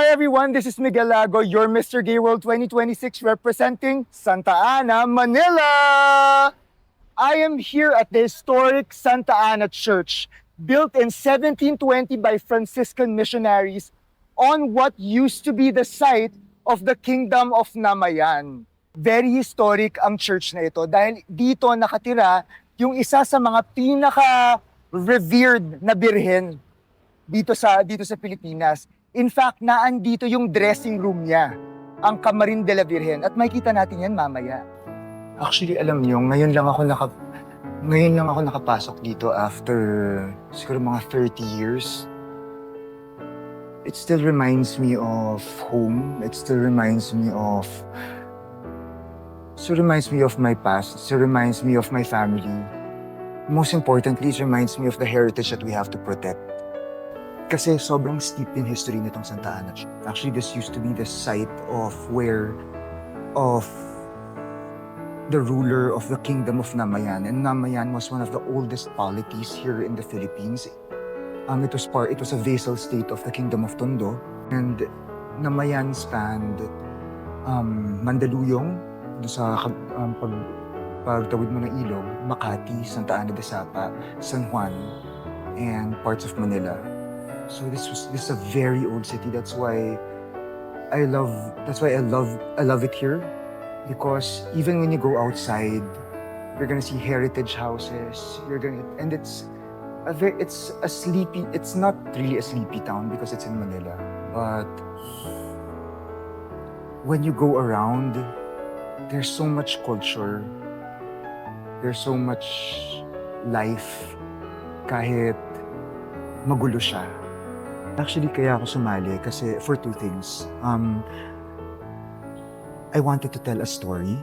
everyone, this is Miguel Lago, your Mr. Gay World 2026 representing Santa Ana, Manila! I am here at the historic Santa Ana Church, built in 1720 by Franciscan missionaries on what used to be the site of the Kingdom of Namayan. Very historic ang church na ito dahil dito nakatira yung isa sa mga pinaka-revered na birhen dito sa Pilipinas. In fact, naandito yung dressing room niya, ang Camarin de la Virgen. At makikita natin yan mamaya. Actually, alam niyo, ngayon lang ako nakapasok dito after siguro mga 30 years. It still reminds me of home. It still reminds me of my past. It still reminds me of my family. Most importantly, it reminds me of the heritage that we have to protect. Kasi sobrang steep in history nitong Santa Ana. Actually, this used to be the site of the ruler of the Kingdom of Namayan. And Namayan was one of the oldest polities here in the Philippines. It was a vassal state of the Kingdom of Tondo. And Namayan spanned Mandaluyong, doon sa pagtawid mo ng ilog, Makati, Santa Ana de Sapa, San Juan, and parts of Manila. So this is a very old city. That's why I love it here, because even when you go outside, you're gonna see heritage houses. It's not really a sleepy town because it's in Manila, but when you go around, there's so much culture. There's so much life kahit magulo siya. Actually, kaya ako sumali kasi for two things. I wanted to tell a story.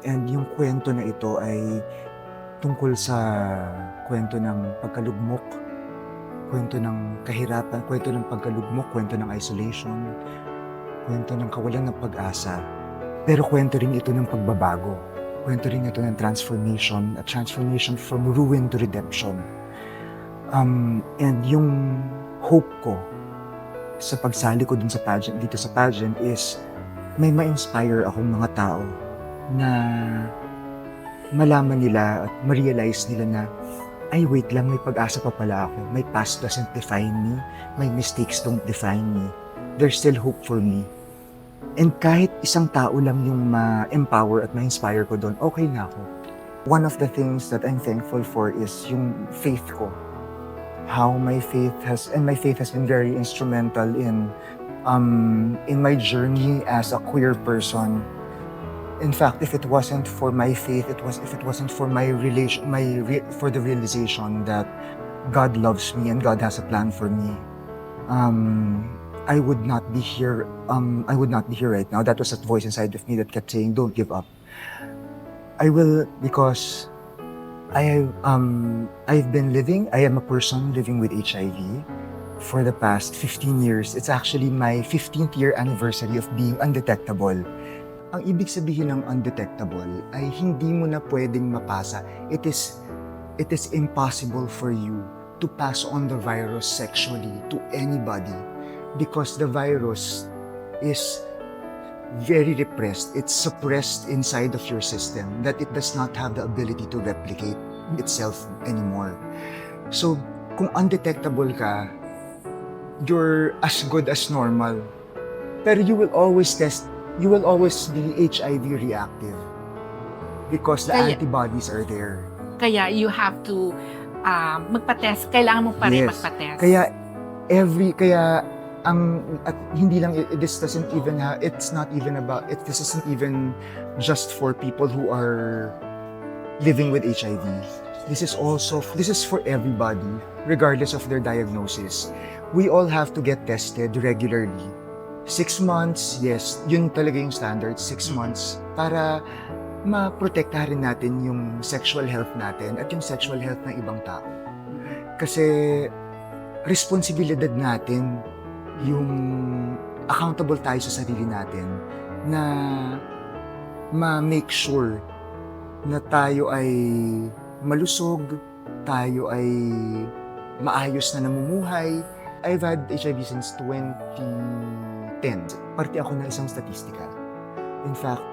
And yung kwento na ito ay tungkol sa kwento ng pagkalugmok, kwento ng kahirapan, kwento ng pagkalugmok, kwento ng isolation, kwento ng kawalan ng pag-asa. Pero kwento rin ito ng pagbabago. Kwento rin ito ng transformation, a transformation from ruin to redemption. And yung hope ko sa pagsali ko dito sa pageant is may ma-inspire akong mga tao na malaman nila at ma-realize nila na ay wait lang, may pag-asa pa pala ako. My past doesn't define me. My mistakes don't define me. There's still hope for me. And kahit isang tao lang yung ma-empower at ma-inspire ko doon, okay na ako. One of the things that I'm thankful for is yung faith ko. How my faith has been very instrumental in my journey as a queer person. In fact, if it wasn't for my faith, if it wasn't for for the realization that God loves me and God has a plan for me, I would not be here. I would not be here right now. That was that voice inside of me that kept saying, "Don't give up." I will, because I am a person living with HIV for the past 15 years. It's actually my 15th year anniversary of being undetectable. Ang ibig sabihin ng undetectable ay hindi mo na pwedeng mapasa. It is impossible for you to pass on the virus sexually to anybody because the virus is very repressed. It's suppressed inside of your system that it does not have the ability to replicate itself anymore. So, kung undetectable ka, you're as good as normal. Pero you will always be HIV reactive because the antibodies are there. Kaya you have to magpa-test. Kailangan mo pa rin magpa-test. This isn't even just for people who are living with HIV. This is for everybody, regardless of their diagnosis. We all have to get tested regularly. 6 months, yes, yun talaga yung standard, 6 months, para maprotektahan natin yung sexual health natin at yung sexual health ng ibang tao. Kasi responsibilidad natin yung accountable tayo sa sarili natin na ma-make sure na tayo ay malusog, tayo ay maayos na namumuhay. I've had HIV since 20 10. Parte ako ng isang statistika. In fact,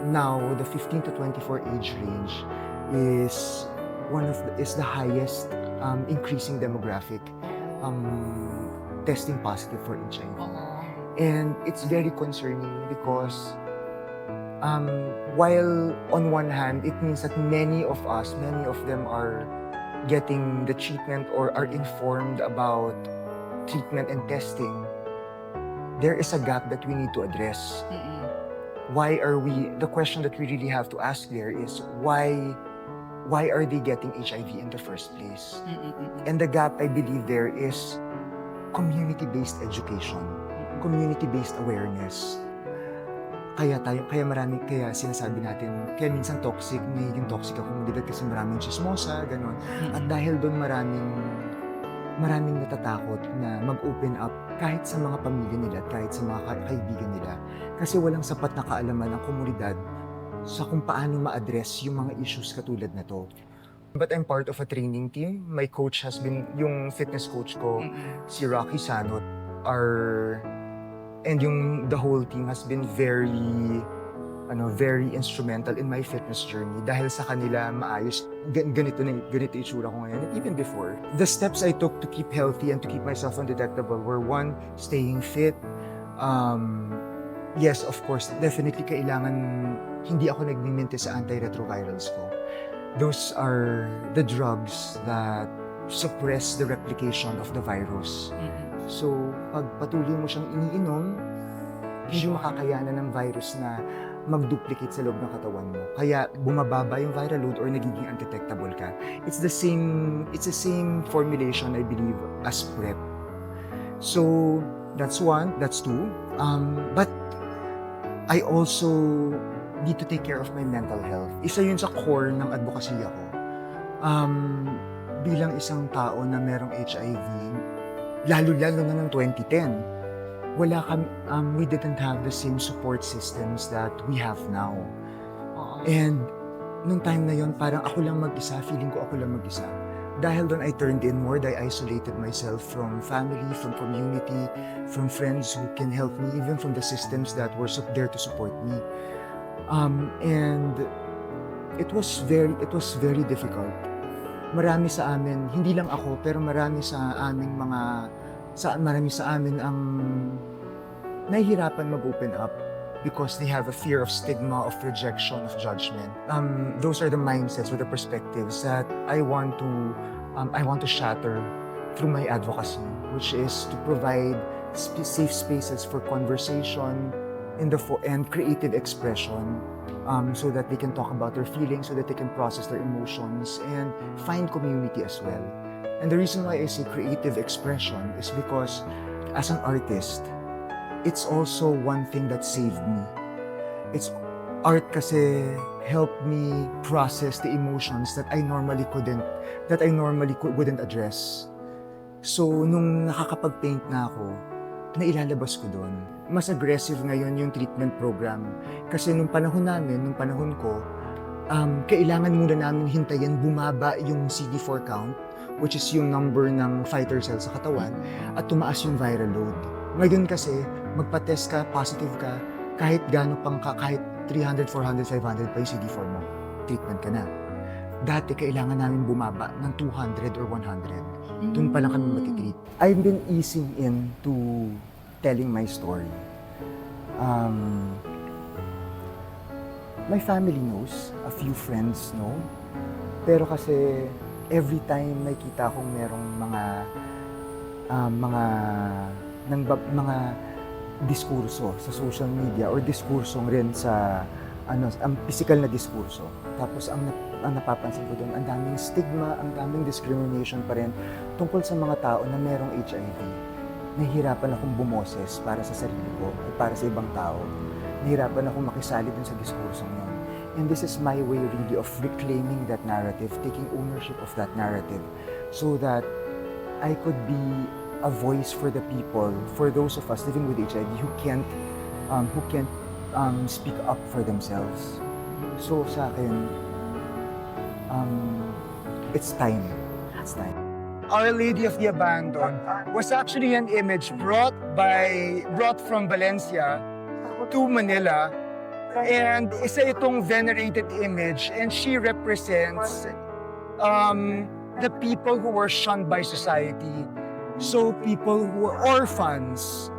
now the 15 to 24 age range is is the highest increasing demographic testing positive for HIV. And it's very concerning because while on one hand, it means that many of them are getting the treatment or are informed about treatment and testing, there is a gap that we need to address. The question that we really have to ask there is why are they getting HIV in the first place? And the gap, I believe, there is community-based education, community-based awareness. Kaya sinasabi natin, kaya minsan nagiging toxic ako magdadad kasi maraming chismosa, gano'n. At dahil doon maraming natatakot na mag-open up kahit sa mga pamilya nila, kahit sa mga kaibigan nila. Kasi walang sapat na kaalaman ng komunidad sa kung paano ma-address yung mga issues katulad na to. But I'm part of a training team. My coach has been, yung fitness coach ko, si Rocky Sanot, and the whole team has been very instrumental in my fitness journey. Dahil sa kanila, maayos, ganito itsura ko ngayon, and even before. The steps I took to keep healthy and to keep myself undetectable were, one, staying fit. Yes, of course, definitely kailangan, hindi ako nagmiminti sa antiretrovirals ko. Those are the drugs that suppress the replication of the virus. So, pag patuloy mo siyang iniinom, hindi makakayanan ng virus na mag-duplicate sa loob ng katawan mo. Kaya bumababa yung viral load or nagiging undetectable ka. It's the same formulation, I believe, as PrEP. So, that's one, that's two. But I also need to take care of my mental health. Isa yun sa core ng advocacy ako. Bilang isang tao na merong HIV, lalo-lalo na ng 2010, we didn't have the same support systems that we have now. And nung time na yun, parang feeling ko ako lang mag-isa. Dahil doon I turned inward, I isolated myself from family, from community, from friends who can help me, even from the systems that were there to support me. And it was very difficult. Marami sa amin, hindi lang ako, pero marami sa amin ang nahihirapan mag-open up because they have a fear of stigma, of rejection, of judgment. Those are the mindsets or the perspectives that I want to shatter through my advocacy, which is to provide safe spaces for conversation and creative expression, so that they can talk about their feelings, so that they can process their emotions and find community as well. And the reason why I say creative expression is because as an artist, it's also one thing that saved me. Art kasi helped me process the emotions that I normally wouldn't address. So, nung nakakapag-paint na ako, nailalabas ko doon. Mas aggressive ngayon yung treatment program. Kasi nung panahon ko, kailangan muna namin hintayin bumaba yung CD4 count, which is yung number ng fighter cells sa katawan, at tumaas yung viral load. Ngayon kasi, magpa-test ka, positive ka, kahit 300, 400, 500 pa yung CD4 mo, treatment ka na. Dati, kailangan namin bumaba ng 200 or 100. Doon pa lang kami matitreat. I've been easing into telling my story. My family knows, a few friends know, pero kasi every time nakita kong merong mga diskurso sa social media or diskurso rin sa ang physical na diskurso. Tapos ang napapansin ko doon, ang daming stigma, ang daming discrimination pa rin tungkol sa mga tao na merong HIV. Nahihirapan akong bumoses para sa sarili ko at para sa ibang tao. Nahihirapan akong makisali dun sa diskursong yun. And this is my way really of reclaiming that narrative, taking ownership of that narrative, so that I could be a voice for the people, for those of us living with HIV who can't speak up for themselves. So sa akin, it's time. It's time. Our Lady of the Abandon was actually an image brought from Valencia to Manila. And isa itong venerated image, and she represents the people who were shunned by society. So people who were orphans,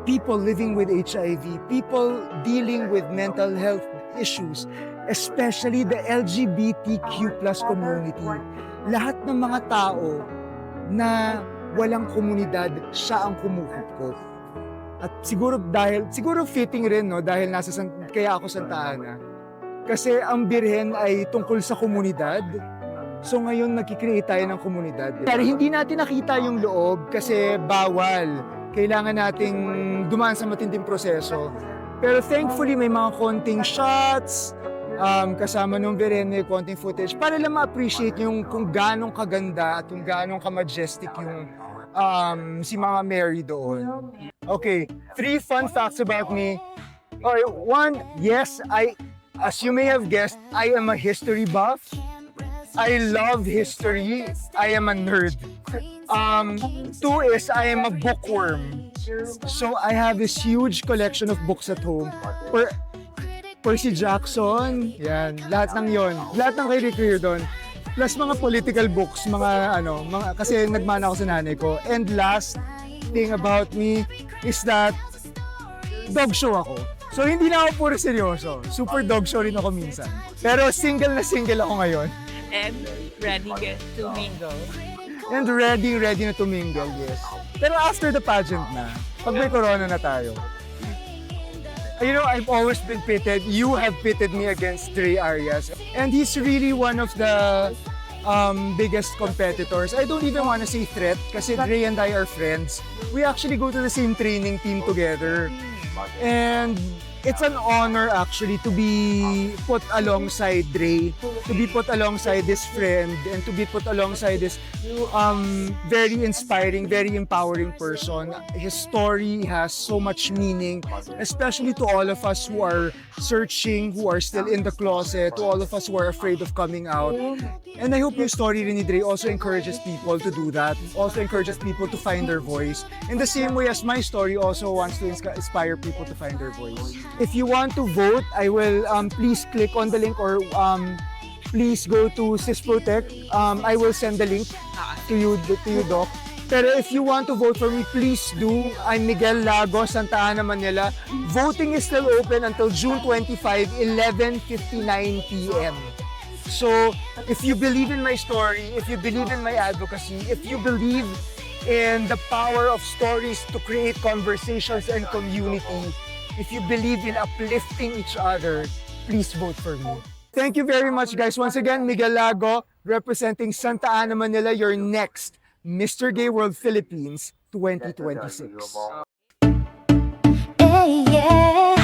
people living with HIV, people dealing with mental health issues, especially the LGBTQ plus community. Lahat ng mga tao na walang komunidad, siya ang kumukup. At siguro fitting rin, no, dahil kaya ako Santa Ana. Kasi ang birhen ay tungkol sa komunidad. So ngayon nagki-create tayo ng komunidad. Pero hindi natin nakita yung loob kasi bawal. Kailangan nating dumaan sa matinding proseso. Pero thankfully may mga konting shots, kasama nung birhen, may konting footage para lang ma-appreciate yung kung ganong kaganda at kung ganong ka-majestic yung si Mama Mary doon. Okay, 3 fun facts about me. Okay, 1, yes, as you may have guessed, I am a history buff. I love history. I am a nerd. 2 is I am a bookworm. So I have this huge collection of books at home. Percy Jackson, yan, lahat ng yon, lahat ng kay Rick Riordan. Plus mga political books, kasi nagmana ako sa nanay ko. And last thing about me is that dog show ako. So hindi na ako puro seryoso. Super dog show rin ako minsan. Pero single na single ako ngayon. And ready to mingle. And ready na to mingle, yes. Pero after the pageant na, pag may corona na tayo, I've always been pitted. You have pitted me against Dre Arias. And he's really one of the biggest competitors. I don't even want to say threat kasi Dre and I are friends. We actually go to the same training team together. And it's an honor actually to be put alongside Dre, to be put alongside this friend, and to be put alongside this very inspiring, very empowering person. His story has so much meaning, especially to all of us who are searching, who are still in the closet, to all of us who are afraid of coming out. And I hope yung story rin ni Dre also encourages people to do that, also encourages people to find their voice, in the same way as my story also wants to inspire people to find their voice. If you want to vote, I will please click on the link or please go to Sysprotect. I will send the link to you, Doc. Pero if you want to vote for me, please do. I'm Miguel Lago, Santa Ana, Manila. Voting is still open until June 25, 11:59 p.m. So, if you believe in my story, if you believe in my advocacy, if you believe in the power of stories to create conversations and community, if you believe in uplifting each other, please vote for me. Thank you very much, guys. Once again, Miguel Lago, representing Santa Ana, Manila, your next Mr. Gay World Philippines 2026. Yeah.